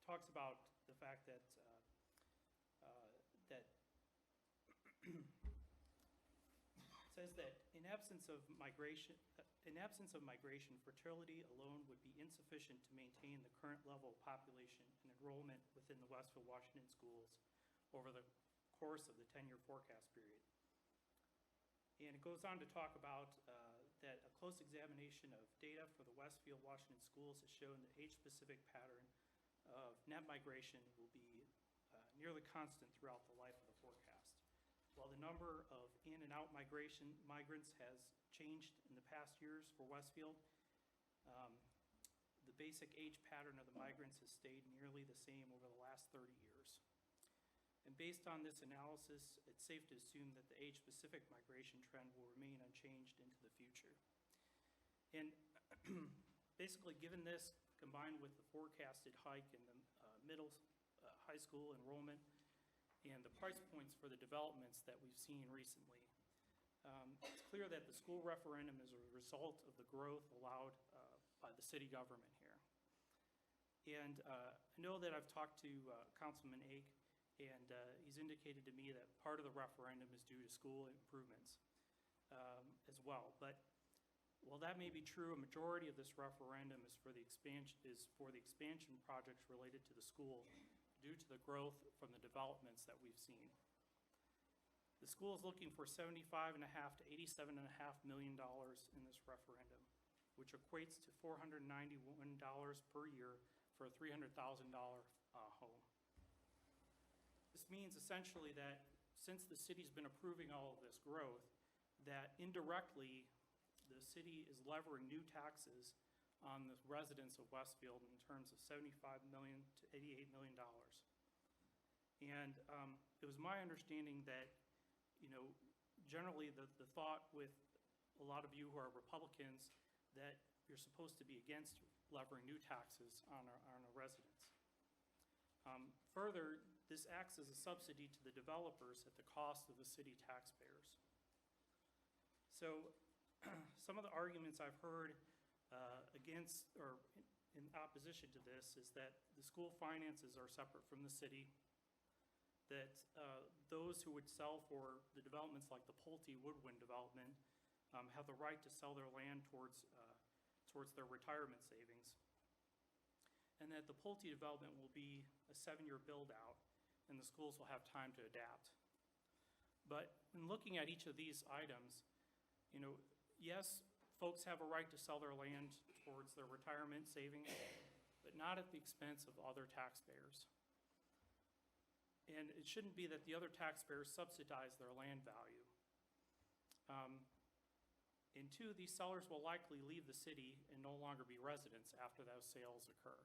talks about the fact that says that in absence of migration, fertility alone would be insufficient to maintain the current level of population and enrollment within the Westfield Washington schools over the course of the 10-year forecast period. And it goes on to talk about that a close examination of data for the Westfield Washington schools has shown the age-specific pattern of net migration will be nearly constant throughout the life of the forecast. While the number of in and out migrants has changed in the past years for Westfield, the basic age pattern of the migrants has stayed nearly the same over the last 30 years. And based on this analysis, it's safe to assume that the age-specific migration trend will remain unchanged into the future. And basically, given this, combined with the forecasted hike in the high school enrollment and the price points for the developments that we've seen recently, it's clear that the school referendum is a result of the growth allowed by the city government here. And I know that I've talked to Councilman Ake, and he's indicated to me that part of the referendum is due to school improvements as well. But while that may be true, a majority of this referendum is for the expansion projects related to the school due to the growth from the developments that we've seen. The school is looking for $75.5 to $87.5 million in this referendum, which equates to $491 per year for a $300,000 home. This means essentially that since the city's been approving all of this growth, that indirectly the city is levering new taxes on the residents of Westfield in terms of $75 million to $88 million. And it was my understanding that, generally the thought with a lot of you who are Republicans that you're supposed to be against levering new taxes on our residents. Further, this acts as a subsidy to the developers at the cost of the city taxpayers. So some of the arguments I've heard against or in opposition to this is that the school finances are separate from the city, that those who would sell for the developments like the Pulte Woodwind development have the right to sell their land towards their retirement savings, and that the Pulte development will be a 7-year build-out, and the schools will have time to adapt. But in looking at each of these items, yes, folks have a right to sell their land towards their retirement savings, but not at the expense of other taxpayers. And it shouldn't be that the other taxpayers subsidize their land value. And two, these sellers will likely leave the city and no longer be residents after those sales occur.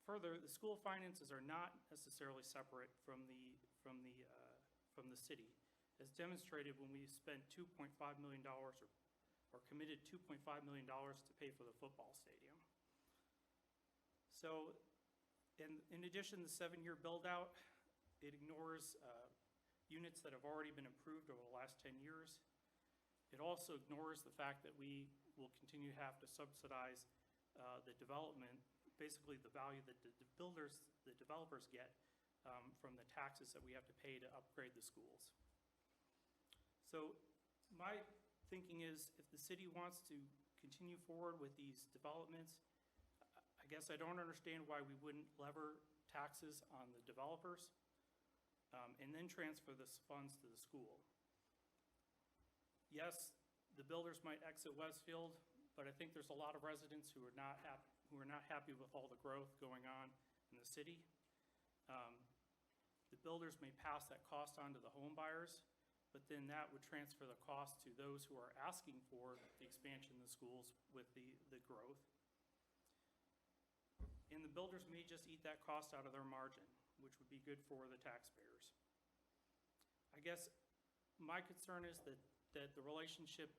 Further, the school finances are not necessarily separate from the city, as demonstrated when we spent $2.5 million or committed $2.5 million to pay for the football stadium. So, in addition, the 7-year build-out, it ignores units that have already been improved over the last 10 years. It also ignores the fact that we will continue to have to subsidize the development, basically the value that the developers get from the taxes that we have to pay to upgrade the schools. So my thinking is, if the city wants to continue forward with these developments, I guess I don't understand why we wouldn't lever taxes on the developers and then transfer the funds to the school. Yes, the builders might exit Westfield, but I think there's a lot of residents who are not happy with all the growth going on in the city. The builders may pass that cost on to the home buyers, but then that would transfer the cost to those who are asking for the expansion of the schools with the growth. And the builders may just eat that cost out of their margin, which would be good for the taxpayers. I guess my concern is that the relationship,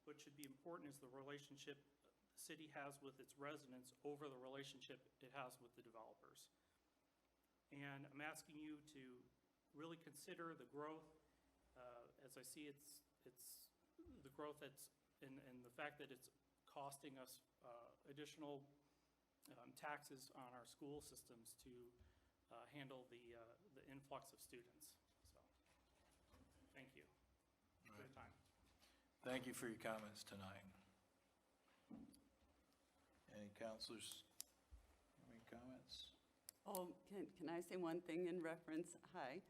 what should be important is the relationship the city has with its residents over the relationship it has with the developers. And I'm asking you to really consider the growth, as I see it's the growth that's, and the fact that it's costing us additional taxes on our school systems to handle the influx of students. So, thank you for your time. Thank you for your comments tonight. Any counselors, any comments? Oh, can I say one thing in reference? Hi,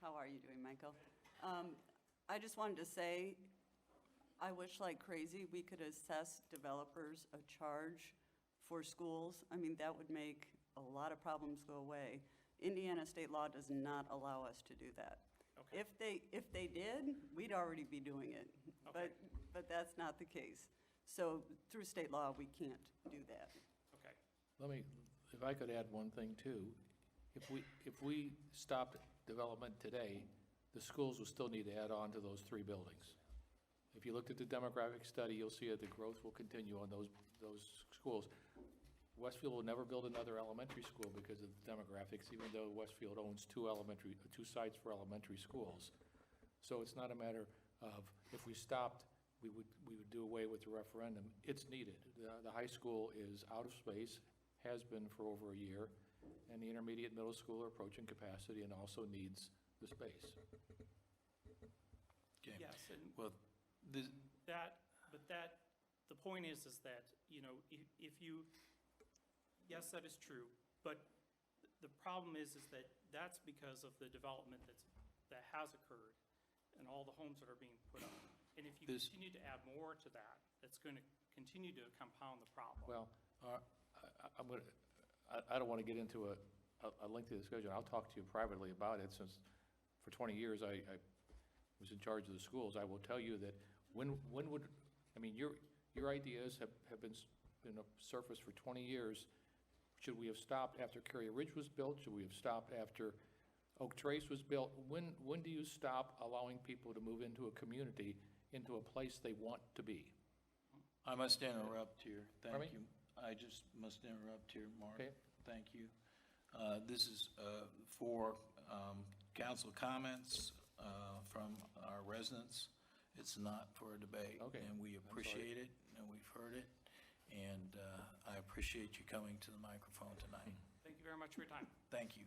how are you doing, Michael? I just wanted to say, I wish like crazy we could assess developers a charge for schools. I mean, that would make a lot of problems go away. Indiana state law does not allow us to do that. Okay. If they did, we'd already be doing it. Okay. But that's not the case. So through state law, we can't do that. Okay. Let me, if I could add one thing too. If we stopped development today, the schools will still need to add on to those 3 buildings. If you looked at the demographic study, you'll see that the growth will continue on those schools. Westfield will never build another elementary school because of the demographics, even though Westfield owns 2 sites for elementary schools. So it's not a matter of, if we stopped, we would do away with the referendum. It's needed. The high school is out of space, has been for over a year, and the intermediate middle school are approaching capacity and also needs the space. Okay. Yes, and Well, this, the point is that, you know, if you, yes, that is true, but the problem is that that's because of the development that has occurred and all the homes that are being put up. And if you continue to add more to that, it's going to continue to compound the problem. Well, I don't want to get into a lengthy discussion. I'll talk to you privately about it, since for 20 years I was in charge of the schools. I will tell you that when would, I mean, your ideas have been surfaced for 20 years. Should we have stopped after Cary Ridge was built? Should we have stopped after Oak Trace was built? When do you stop allowing people to move into a community, into a place they want to be? I must interrupt here. Pardon Thank me? you. I just must interrupt here, Mark. Okay. Thank you. This is for council comments from our residents. It's not for a debate. Okay. And we appreciate it, and we've heard it. And I appreciate you coming to the microphone tonight. Thank you very much for your time. Thank you.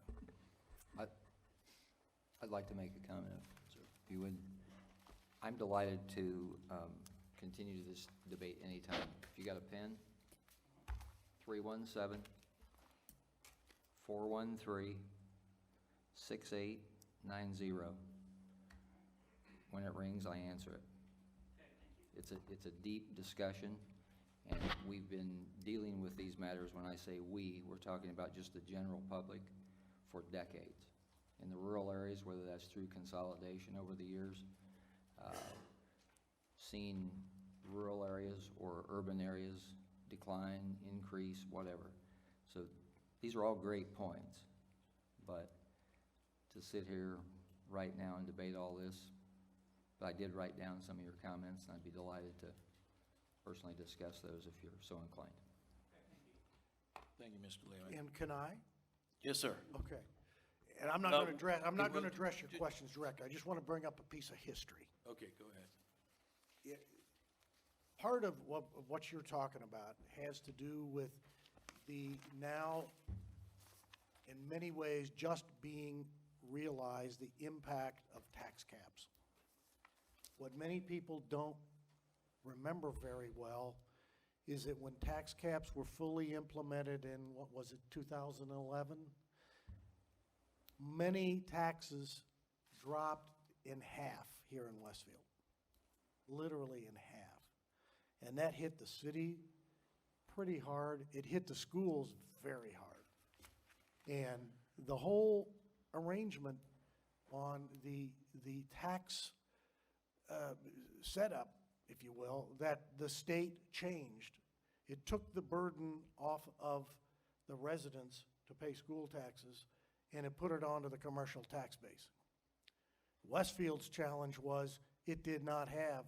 I'd like to make a comment, if you would. I'm delighted to continue this debate anytime. If you got a pen, 317-413-6890. When it rings, I answer it. It's a deep discussion, and we've been dealing with these matters. When I say we, we're talking about just the general public for decades. In the rural areas, whether that's through consolidation over the years, seen rural areas or urban areas decline, increase, whatever. So these are all great points, but to sit here right now and debate all this, but I did write down some of your comments, and I'd be delighted to personally discuss those if you're so inclined. Thank you, Mr. Lehman. And can I? Yes, sir. Okay. And I'm not No, going to address, I'm not it going to was- address your questions directly. I just want to bring up a piece of history. Okay, go ahead. Part of what you're talking about has to do with the now, in many ways, just being realized, the impact of tax caps. What many people don't remember very well is that when tax caps were fully implemented in, what was it, 2011? Many taxes dropped in half here in Westfield, literally in half. And that hit the city pretty hard. It hit the schools very hard. And the whole arrangement on the tax setup, if you will, that the state changed, it took the burden off of the residents to pay school taxes, and it put it onto the commercial tax base. Westfield's challenge was it did not have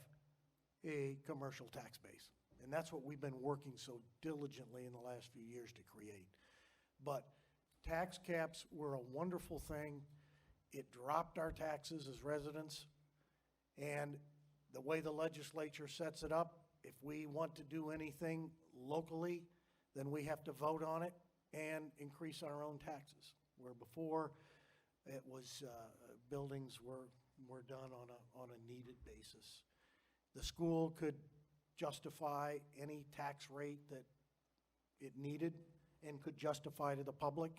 a commercial tax base. And that's what we've been working so diligently in the last few years to create. But tax caps were a wonderful thing. It dropped our taxes as residents. And the way the legislature sets it up, if we want to do anything locally, then we have to vote on it and increase our own taxes. Where before, it was, buildings were done on a needed basis. The school could justify any tax rate that it needed and could justify to the public.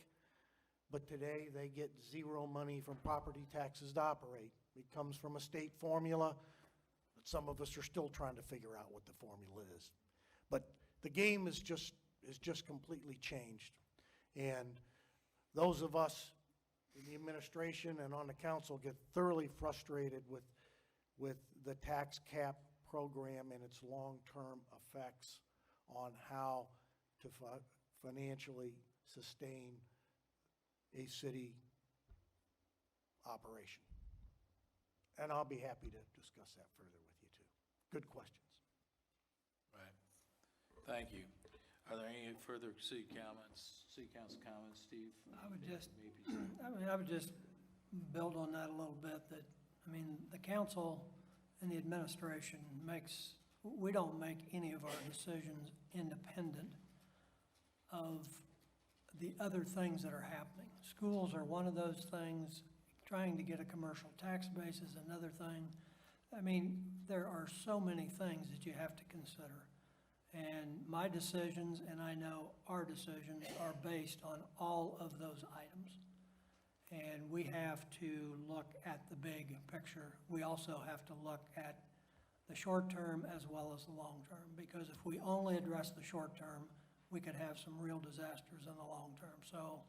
But today, they get zero money from property taxes to operate. It comes from a state formula, but some of us are still trying to figure out what the formula is. But the game is just completely changed. And those of us in the administration and on the council get thoroughly frustrated with the tax cap program and its long-term effects on how to financially sustain a city operation. And I'll be happy to discuss that further with you, too. Good questions. Right. Thank you. Are there any further city council comments, Steve? I would just, Maybe. I would just build on that a little bit, that, I mean, the council and the administration we don't make any of our decisions independent of the other things that are happening. Schools are one of those things. Trying to get a commercial tax base is another thing. I mean, there are so many things that you have to consider. And my decisions, and I know our decisions, are based on all of those items. And we have to look at the big picture. We also have to look at the short term as well as the long term, because if we only address the short term, we could have some real disasters in the long term. So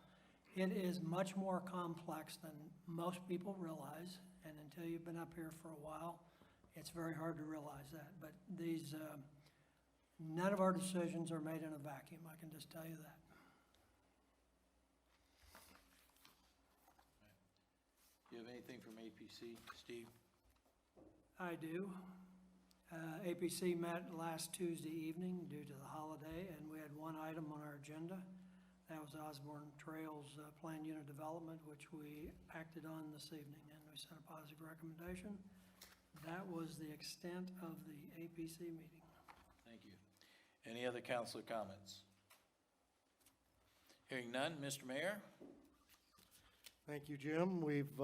it is much more complex than most people realize, and until you've been up here for a while, it's very hard to realize that. But these, none of our decisions are made in a vacuum, I can just tell you that. Do you have anything from APC, Steve? I do. APC met last Tuesday evening due to the holiday, and we had one item on our agenda. That was Osborne Trails Planned Unit Development, which we acted on this evening, and we sent a positive recommendation. That was the extent of the APC meeting. Thank you. Any other councilor comments? Hearing none, Mr. Mayor? Thank you, Jim. We've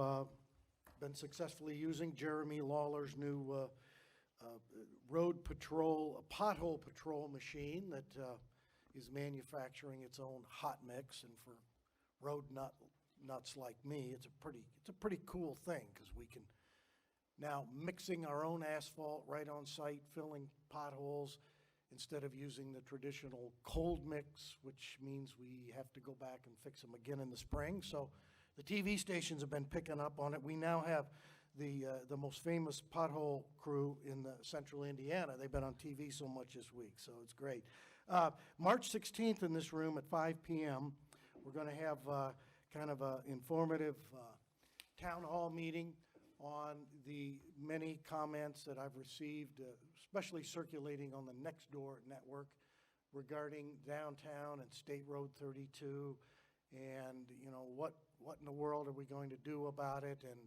been successfully using Jeremy Lawler's new road patrol, pothole patrol machine that is manufacturing its own hot mix. And for road nuts like me, it's a pretty cool thing, because we can now mixing our own asphalt right on site, filling potholes, instead of using the traditional cold mix, which means we have to go back and fix them again in the spring. So the TV stations have been picking up on it. We now have the most famous pothole crew in central Indiana. They've been on TV so much this week, so it's great. March 16th in this room at 5 p.m., we're going to have kind of an informative town hall meeting on the many comments that I've received, especially circulating on the Nextdoor network regarding downtown and State Road 32, and what in the world are we going to do about it? And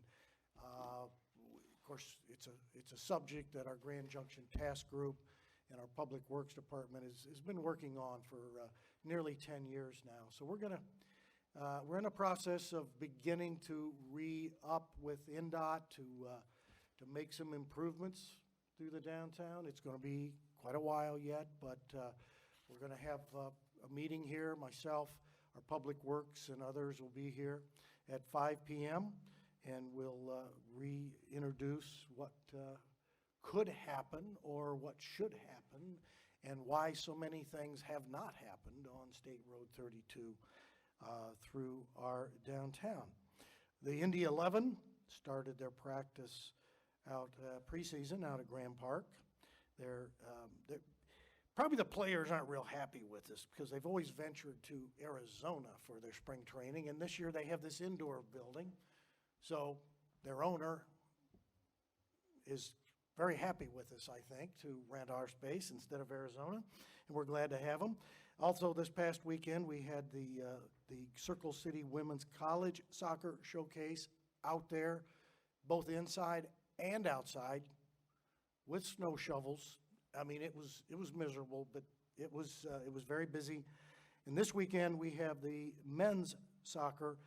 of course, it's a subject that our Grand Junction Task Group and our Public Works Department has been working on for nearly 10 years now. So we're in a process of beginning to re-up with NDOT to make some improvements through the downtown. It's going to be quite a while yet, but we're going to have a meeting here. Myself, our Public Works, and others will be here at 5 p.m., and we'll reintroduce what could happen or what should happen and why so many things have not happened on State Road 32 through our downtown. The Indy 11 started their practice out preseason out at Graham Park. Probably the players aren't real happy with this, because they've always ventured to Arizona for their spring training, and this year they have this indoor building. So their owner is very happy with us, I think, to rent our space instead of Arizona, and we're glad to have them. Also, this past weekend, we had the Circle City Women's College Soccer Showcase out there, both inside and outside, with snow shovels. I mean, it was miserable, but it was very busy. And this weekend, we have the men's soccer.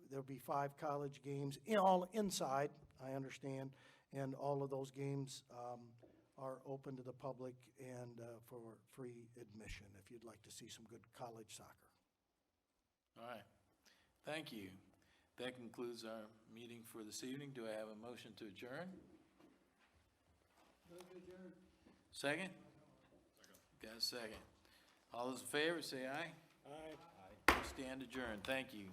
There'll be 5 college games, all inside, I understand, and all of those games are open to the public and for free admission if you'd like to see some good college soccer. All right, thank you. That concludes our meeting for this evening. Do I have a motion to adjourn? Second? Got a second. All those in favor, say aye. Aye. We stand adjourned. Thank you.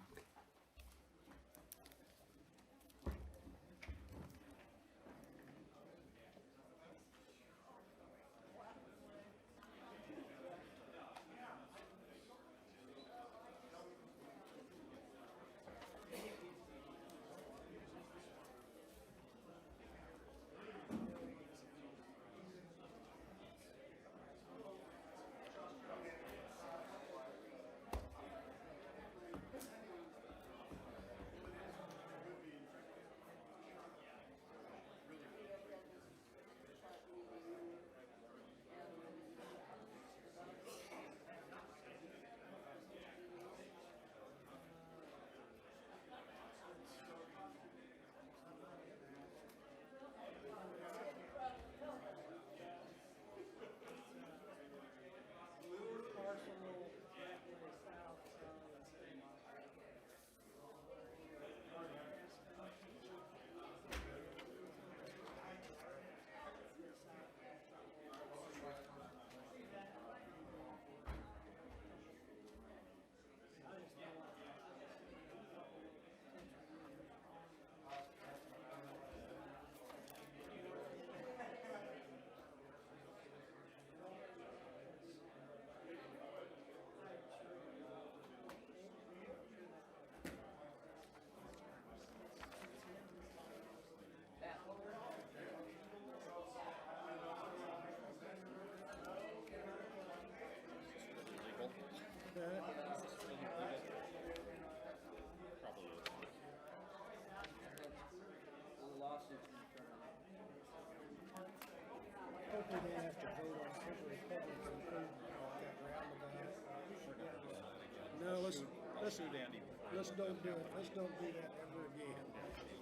Hopefully they have to vote on every Republican's improvement on that roundabout. No, let's don't do it. Let's don't do that ever again.